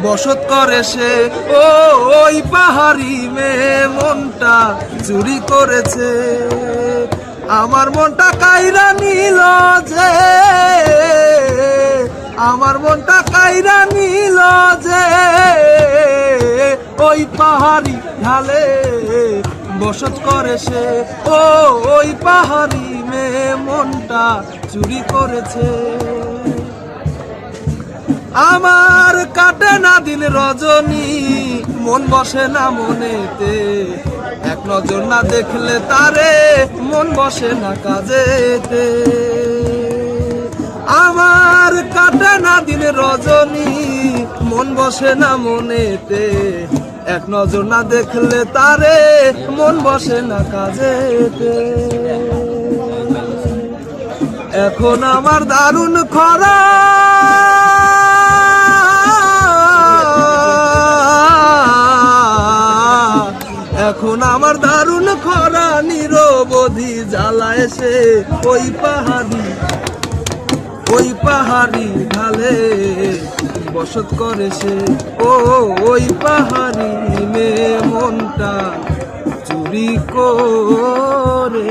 বসত করে সে। ও ওই পাহাড়ি মেয়ে মনটা চুরি করেছে, আমার মনটা কাইরা নিল যে, আমার মনটা কাইরা নিল যে, ওই পাহাড়ি ঢালে বসত করে সে। ও ওই পাহাড়ি মেয়ে মনটা চুরি করেছে। আমার কাটে না দিন রজনী, মন বসে না মনেতে, এক নজর না দেখলে তারে মন বসে না কাজেতে। আমার কাটে না দিন রজনী, মন বসে না মনেতে, এক নজর না দেখলে তারে মন বসে না কাজেতে। এখন আমার দারুণ খরা, এখন আমার দারুণ খরা, নিরবধি জ্বালা এসে ওই পাহাড়ি ঢালে বসত করে সে। ও ওই পাহাড়ি মেয়ে মনটা চুরি করেছে।